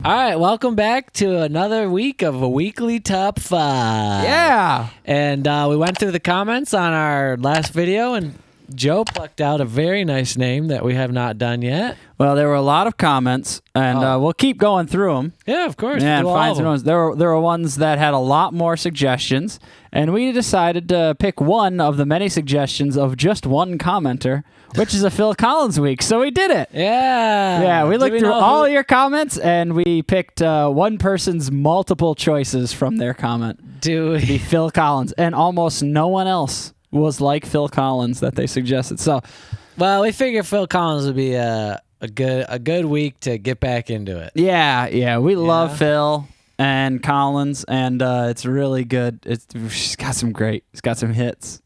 All right, welcome back to another week of a weekly top 5. Yeah. And we went through the comments on our last video, and Joe plucked out a very nice name that we have not done yet. Well, there were a lot of comments, and we'll keep going through them. Yeah, of course. And we'll do all find of some them. ones. There were ones that had a lot more suggestions, and we decided to pick one of the many suggestions of just one commenter, which is a Phil Collins week. So we did it. Yeah. Yeah, we Do looked through know all who- your comments, and we picked one person's multiple choices from their comment Do to be we? Phil Collins, and almost no one else was like Phil Collins that they suggested. So Well, we figured Phil Collins would be a good week to get back into it. yeah, we love Yeah. Phil and Collins, and it's really good. He's got some hits.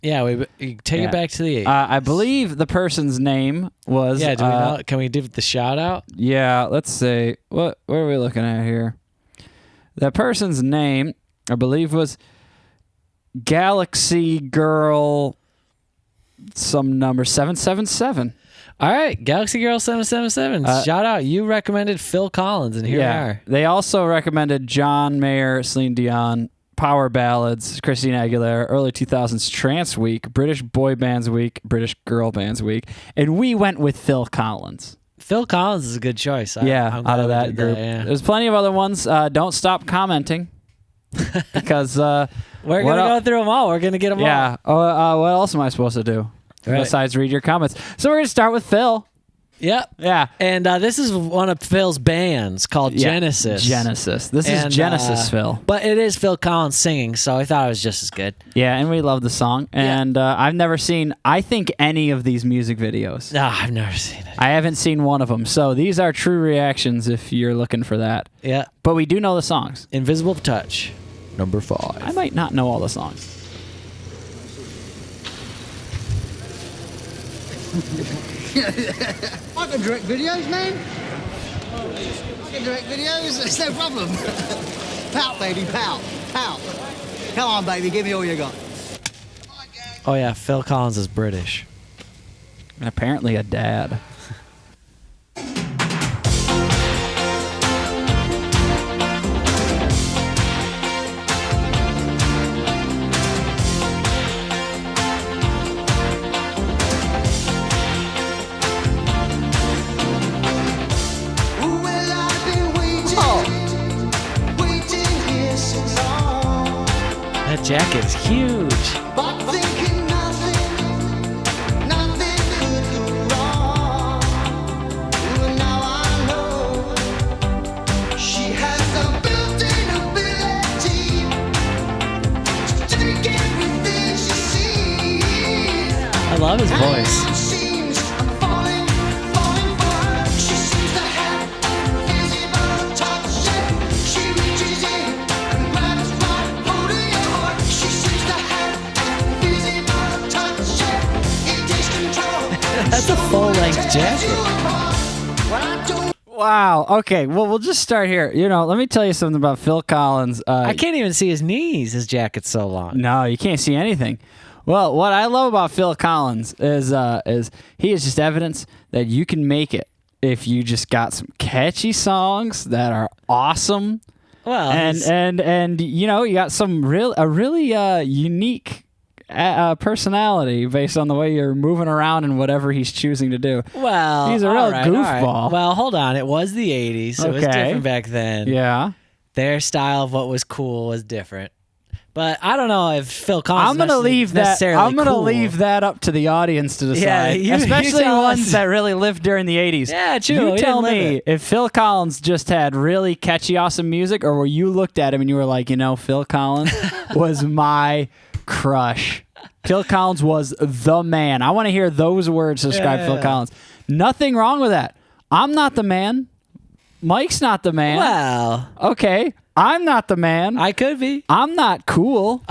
Yeah, we take Yeah. it back to the 80s. I believe the person's name was. Yeah, do we know? Can we give the shout out? Yeah, let's see. What are we looking at here? That person's name, I believe, was Galaxy Girl. Some number 777. All right, Galaxy Girl 777. Shout out. You recommended Phil Collins, and here we are. They also recommended John Mayer, Celine Dion, Power Ballads, Christina Aguilera, early 2000s Trance Week, British Boy Bands Week, British Girl Bands Week, and we went with Phil Collins. Phil Collins is a good choice. I'm out glad of we that did group. yeah. There's plenty of other ones. Don't stop commenting because We're what going to el- go through them all. We're going to get them all. yeah. What else am I supposed to do Right. besides read your comments? So we're gonna start with Phil. Yep. Yeah. And this is one of Phil's bands called Yeah, Genesis. Genesis. This And, is Genesis, Phil. But it is Phil Collins singing, so I thought it was just as good. Yeah, and we love the song. And I've never seen, I think, any of these music videos. I've never seen it. I haven't seen one of them. So these are true reactions if you're looking for that. Yeah. But we do know the songs. Invisible Touch, number 5. I might not know all the songs. I can direct videos, man. I can direct videos. It's no problem. Pout, baby, pout, pout. Come on, baby, give me all you got. Oh, yeah, Phil Collins is British. And apparently a dad. Well, I've been waiting here so long, That jacket is huge. but thinking nothing could go wrong. Well, now I know she has the built-in ability to take everything she sees. I love his voice. Seems I'm falling for her. She seems to have invisible touch. She reaches in and grabs right hold of your heart. She seems to have invisible touch. It takes control. That's a full-length jacket. Well, I don't Wow. Okay. Well, we'll just start here. Let me tell you something about Phil Collins. I can't even see his knees. His jacket's so long. No, you can't see anything. Well, what I love about Phil Collins is he is just evidence that you can make it if you just got some catchy songs that are awesome, Well, and you got some really unique personality based on the way you're moving around and whatever he's choosing to do. well, he's a real all right, all right. goofball. Well, hold on. It was the 80s, so it was Okay. different back then. Yeah. Their style of what was cool was different. But I don't know if Phil Collins I'm gonna leave that. necessarily I'm gonna cool. leave that up to the audience to decide. Yeah, you especially tell ones us. that really lived during the '80s. Yeah, true. You We tell didn't live me it. if Phil Collins just had really catchy, awesome music, or where you looked at him and you were like, Phil Collins was my crush. Phil Collins was the man. I want to hear those words to describe Phil Yeah. Collins. Nothing wrong with that. I'm not the man. Mike's not the man. Well, Okay, I'm not the man. I could be. I'm not cool.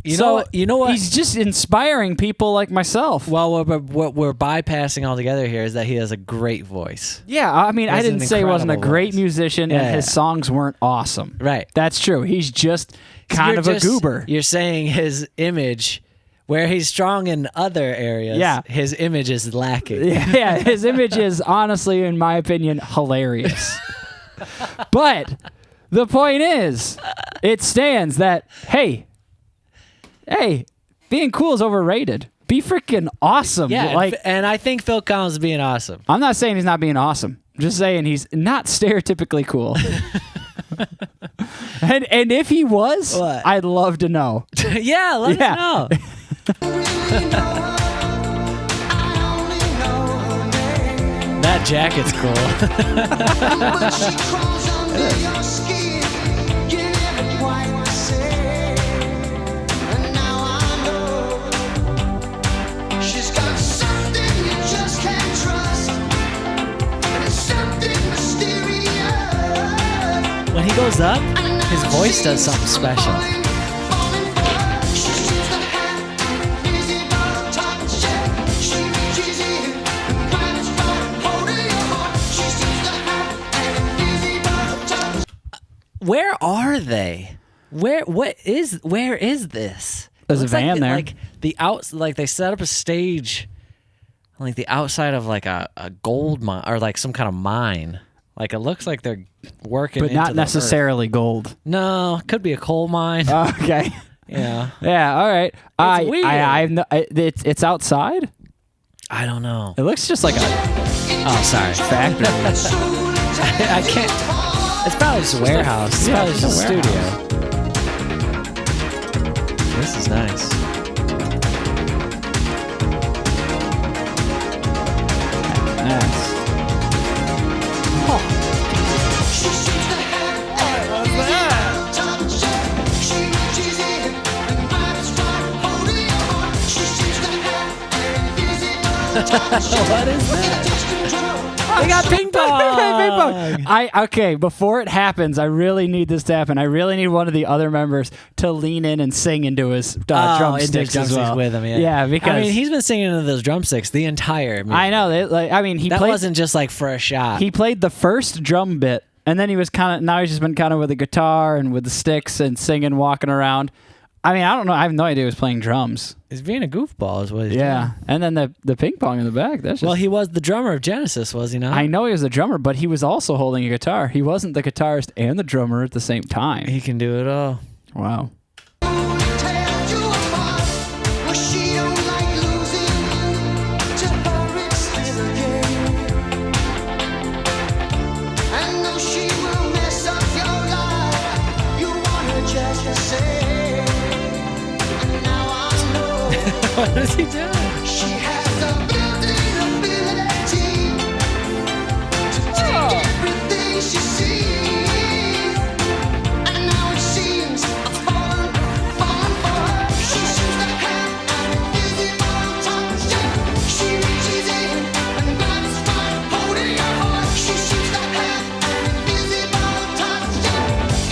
You know what? He's just inspiring people like myself. Well, what we're bypassing altogether here is that he has a great voice. Yeah, I mean, I He has didn't an say he wasn't a incredible great voice. musician Yeah, and his yeah. songs weren't awesome. Right. That's true. He's just kind You're of a just- goober. You're saying his image, where he's strong in other areas, Yeah. his image is lacking. Yeah, his image is honestly, in my opinion, hilarious. But the point is, it stands that, hey, being cool is overrated. Be freaking awesome. Yeah, Like, and I think Phil Collins is being awesome. I'm not saying he's not being awesome. I'm just saying he's not stereotypically cool. and if he was, What? I'd love to know. Yeah, let Yeah. us know. Really know her. I only know her name. That jacket's cool. But she crawls under your skin. You're never quite the same. And now I know she's got something you just can't trust. And it's something mysterious. When he goes up, his voice does something special. Where are they? Where is this? There's It a looks van there. Like like they set up a stage, like the outside of like a gold mine or like some kind of mine. Like it looks like they're working, But into not the necessarily gold. earth. No, could be a coal mine. Okay. Yeah, Yeah, all right. weird. I have no, it's outside? I don't know. It looks just like a Oh, sorry. factory. I can't. It's probably just a warehouse. It's yeah, probably it's just a a studio. This is nice. Nice. What is that? They got ping pong. Okay, before it happens, I really need this to happen. I really need one of the other members to lean in and sing into his drumsticks as well. with him. Yeah. Yeah, because I mean, he's been singing into those drumsticks the entire. Movie. I know he that played wasn't just like for a shot. he played the first drum bit, and then he was now he's just been kind of with the guitar and with the sticks and singing, walking around. I mean, I don't know. I have no idea he was playing drums. He's being a goofball, is what he's Yeah, doing. and then the ping pong in the back. That's just, Well, he was the drummer of Genesis, was he not? I know he was the drummer, but he was also holding a guitar. He wasn't the guitarist and the drummer at the same time. He can do it all. Wow. What is he doing? She has a built-in ability to take everything she sees, and now it seems I'm falling for her. She seems to have an invisible touch. She reaches in and grabs right holding your heart. She seems to have an invisible touch.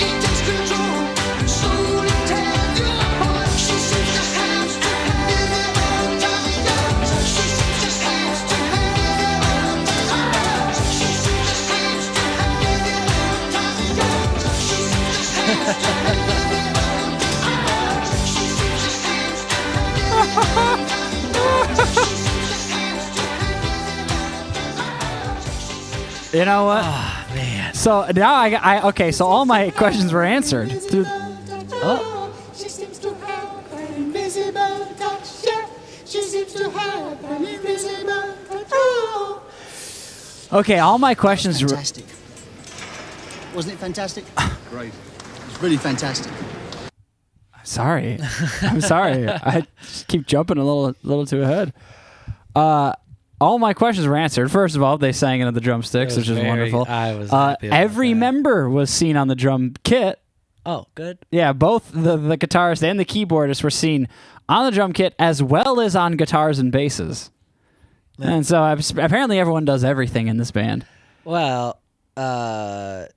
It takes control, slowly tears you apart. She seems to have You know what? Oh, man. So now okay. So all my questions were answered. Oh. She seems to have an invisible touch. Yeah. She seems to have an invisible touch. Oh. Okay, all my questions were. Fantastic. Wasn't it fantastic? Great. It's really fantastic. Sorry, I'm sorry. I just keep jumping a little too ahead. All my questions were answered. First of all, they sang into the drumsticks, It was which is very- wonderful. I was happy about every that. member was seen on the drum kit. Oh, good. Yeah, both the guitarist and the keyboardist were seen on the drum kit as well as on guitars and basses. Yeah. And so apparently everyone does everything in this band. Well, I'd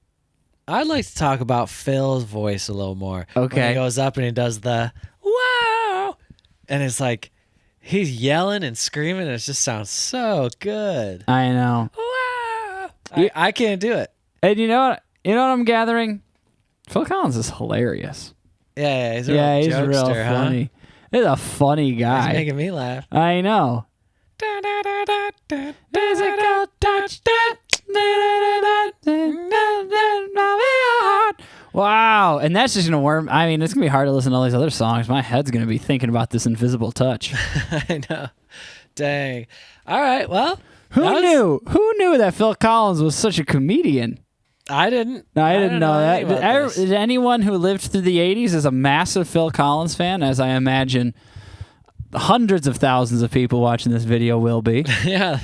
like to talk about Phil's voice a little more. Okay. When he goes up and he does the wow, and it's like he's yelling and screaming, and it just sounds so good. I know. Wow. You- I can't do it. And you know what? You know what I'm gathering? Phil Collins is hilarious. Yeah, he's a Yeah, real he's real jokester, huh? funny. He's a funny He's guy. making me laugh. I know. Physical touch. Wow, and that's just gonna worm. I mean, it's gonna be hard to listen to all these other songs. My head's gonna be thinking about this invisible touch. I know. Dang. All right. Well, Who that was- knew? Who knew that Phil Collins was such a comedian? I didn't. No, I didn't know anything that. about this. Anyone who lived through the 80s is a massive Phil Collins fan, as I imagine hundreds of thousands of people watching this video will be. Yeah.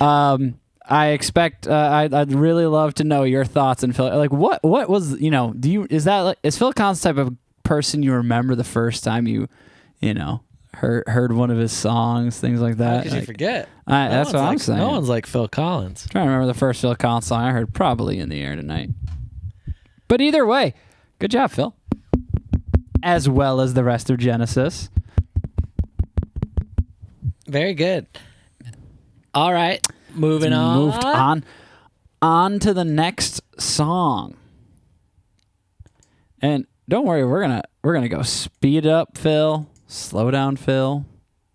I expect I'd really love to know your thoughts on Phil. Like what was, is Phil Collins the type of person you remember the first time you heard one of his songs, things like How that? could you Like, forget? that's No what I'm one's saying. No one's like Phil Collins. Trying to remember the first Phil Collins song I heard, probably In the Air Tonight. But either way, good job, Phil. As well as the rest of Genesis. Very good. All right. Moving on. Moved on to the next song. And don't worry, we're gonna go speed up, Phil. Slow down, Phil.